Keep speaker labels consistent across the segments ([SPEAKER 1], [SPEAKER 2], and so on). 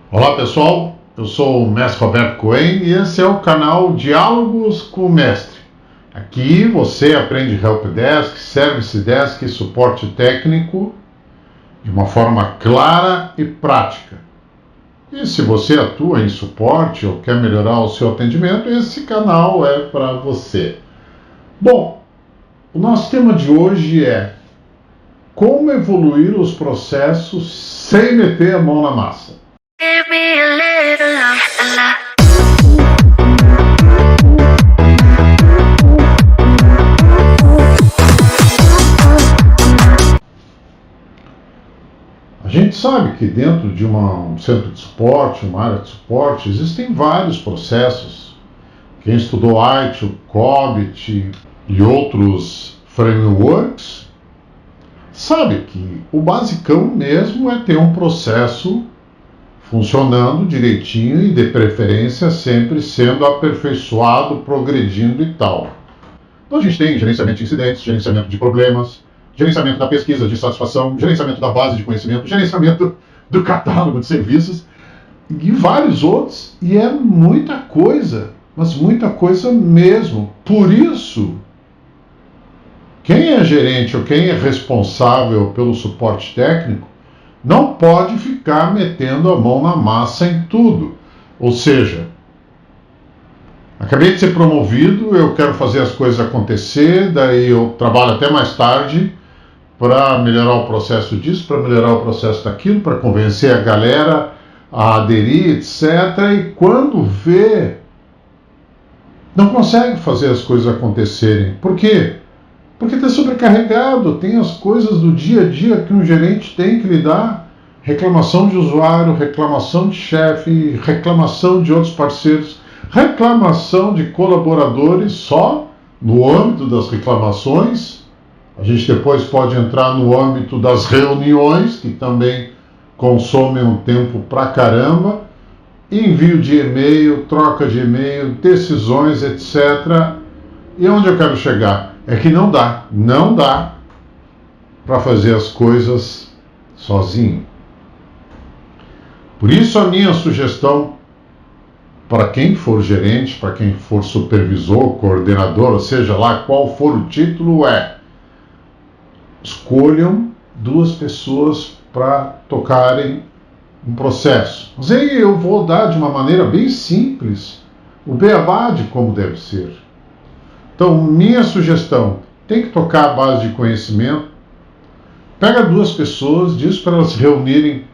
[SPEAKER 1] Olá pessoal, eu sou o Mestre Roberto Cohen e esse é o canal Diálogos com o Mestre. Aqui você aprende Helpdesk, Service Desk e suporte técnico de uma forma clara e prática. E se você atua em suporte ou quer melhorar o seu atendimento, esse canal é para você. Bom, o nosso tema de hoje é como evoluir os processos sem meter a mão na massa.
[SPEAKER 2] Give me a little love, a lot.
[SPEAKER 1] A gente sabe que dentro de um centro de suporte, uma área de suporte, existem vários processos. Quem estudou ITIL, COBIT e outros frameworks sabe que o basicão mesmo é ter um processo funcionando direitinho e de preferência sempre sendo aperfeiçoado, progredindo e tal. Então a gente tem gerenciamento de incidentes, gerenciamento de problemas, gerenciamento da pesquisa de satisfação, gerenciamento da base de conhecimento, gerenciamento do catálogo de serviços e vários outros, e é muita coisa, mas muita coisa mesmo. Por isso, quem é gerente ou quem é responsável pelo suporte técnico não pode ficar metendo a mão na massa em tudo. Ou seja, acabei de ser promovido, eu quero fazer as coisas acontecer, daí eu trabalho até mais tarde para melhorar o processo disso, para melhorar o processo daquilo, para convencer a galera a aderir, etc. E quando vê, não consegue fazer as coisas acontecerem. Por quê? Porque está sobrecarregado, tem as coisas do dia a dia que um gerente tem que lidar. Reclamação de usuário, reclamação de chefe, reclamação de outros parceiros, reclamação de colaboradores só no âmbito das reclamações. A gente depois pode entrar no âmbito das reuniões, que também consomem um tempo pra caramba. Envio de e-mail, troca de e-mail, decisões, etc. E onde eu quero chegar? É que não dá para fazer as coisas sozinho. Por isso a minha sugestão para quem for gerente, para quem for supervisor, coordenador, ou seja lá qual for o título, é: escolham duas pessoas para tocarem um processo. Mas aí eu vou dar de uma maneira bem simples o beabá de como deve ser. Então, minha sugestão, tem que tocar a base de conhecimento. Pega duas pessoas, diz para elas se reunirem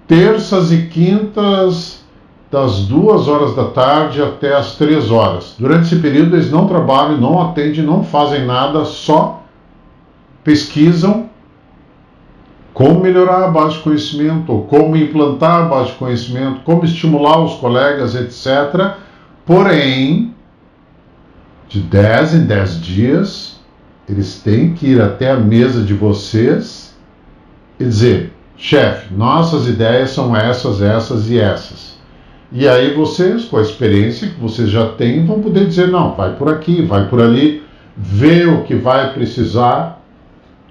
[SPEAKER 1] terças e quintas, das 2 horas da tarde até as 3 horas. Durante esse período eles não trabalham, não atendem, não fazem nada, só pesquisam como melhorar a base de conhecimento, ou como implantar a base de conhecimento, como estimular os colegas, etc. Porém, de 10 em 10 dias, eles têm que ir até a mesa de vocês e dizer: chefe, nossas ideias são essas, essas e essas. E aí vocês, com a experiência que vocês já têm, vão poder dizer: não, vai por aqui, vai por ali, vê o que vai precisar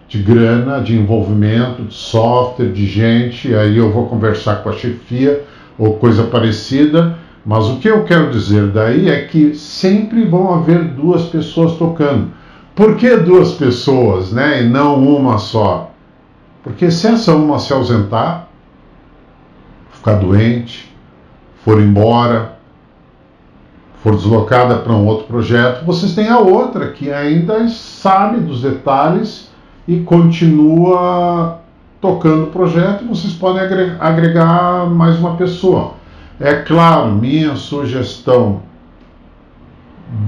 [SPEAKER 1] de grana, de envolvimento, de software, de gente, aí eu vou conversar com a chefia ou coisa parecida. Mas o que eu quero dizer daí é que sempre vão haver duas pessoas tocando. Por que duas pessoas, né, e não uma só? Porque se essa uma se ausentar, ficar doente, for embora, for deslocada para um outro projeto, vocês têm a outra que ainda sabe dos detalhes e continua tocando o projeto, e vocês podem agregar mais uma pessoa. É claro, minha sugestão: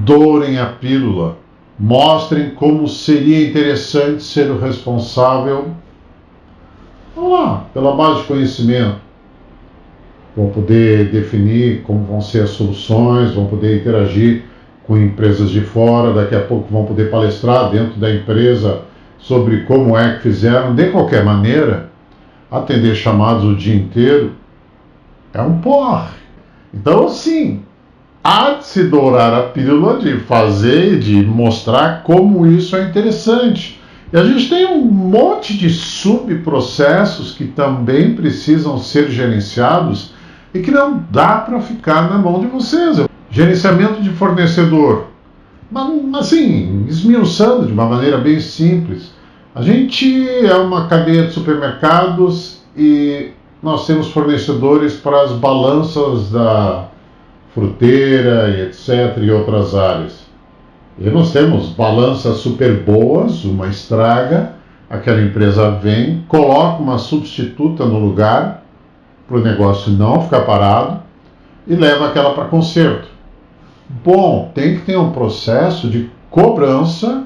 [SPEAKER 1] dourem a pílula, mostrem como seria interessante ser o responsável, vamos lá, pela base de conhecimento. Vão poder definir como vão ser as soluções, vão poder interagir com empresas de fora, daqui a pouco vão poder palestrar dentro da empresa sobre como é que fizeram. De qualquer maneira, atender chamados o dia inteiro é um porre. Então, sim, há de se dourar a pílula de fazer e de mostrar como isso é interessante. E a gente tem um monte de subprocessos que também precisam ser gerenciados e que não dá para ficar na mão de vocês. Gerenciamento de fornecedor. Assim, esmiuçando de uma maneira bem simples. A gente é uma cadeia de supermercados e nós temos fornecedores para as balanças da fruteira e etc. e outras áreas. E nós temos balanças super boas, uma estraga, aquela empresa vem, coloca uma substituta no lugar para o negócio não ficar parado e leva aquela para conserto. Bom, tem que ter um processo de cobrança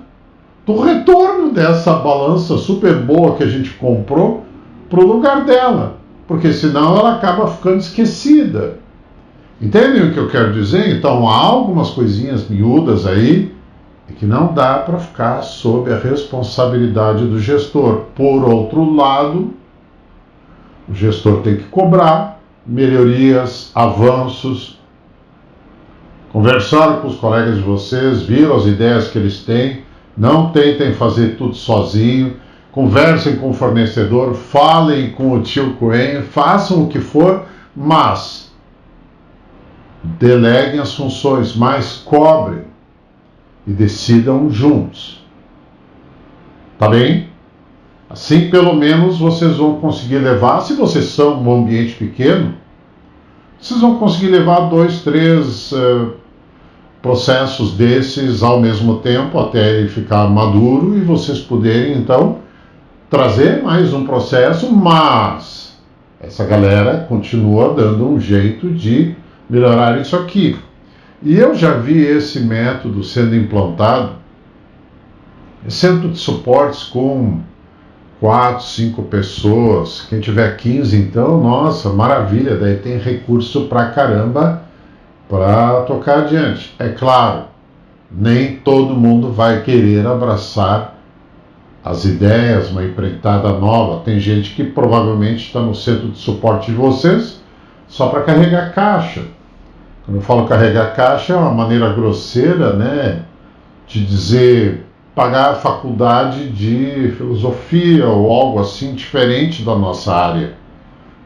[SPEAKER 1] do retorno dessa balança super boa que a gente comprou para o lugar dela, porque senão ela acaba ficando esquecida. Entendem o que eu quero dizer? Então há algumas coisinhas miúdas aí que não dá para ficar sob a responsabilidade do gestor. Por outro lado, o gestor tem que cobrar melhorias, avanços, conversar com os colegas de vocês, viram as ideias que eles têm, não tentem fazer tudo sozinho, conversem com o fornecedor, falem com o tio Coen, façam o que for, mas deleguem as funções, mas cobrem e decidam juntos. Tá bem? Assim, pelo menos, vocês vão conseguir levar, se vocês são um ambiente pequeno, vocês vão conseguir levar 2, 3 processos desses ao mesmo tempo, até ele ficar maduro e vocês poderem, então, trazer mais um processo, mas essa galera continua dando um jeito de melhorar isso aqui. E eu já vi esse método sendo implantado em centro de suportes com 4, 5 pessoas. Quem tiver 15, então, nossa, maravilha, daí tem recurso pra caramba para tocar adiante. É claro, nem todo mundo vai querer abraçar as ideias, uma empreitada nova. Tem gente que provavelmente está no centro de suporte de vocês só para carregar caixa. Quando eu falo carregar caixa, é uma maneira grosseira, né, de dizer pagar a faculdade de filosofia ou algo assim diferente da nossa área.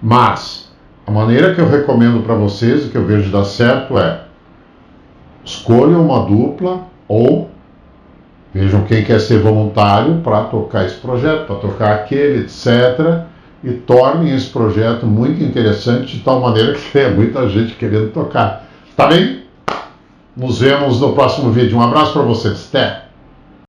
[SPEAKER 1] Mas a maneira que eu recomendo para vocês e que eu vejo dar certo é: escolham uma dupla ou vejam quem quer ser voluntário para tocar esse projeto, para tocar aquele, etc. E tornem esse projeto muito interessante de tal maneira que tenha muita gente querendo tocar. Tá bem? Nos vemos no próximo vídeo. Um abraço para vocês. Até!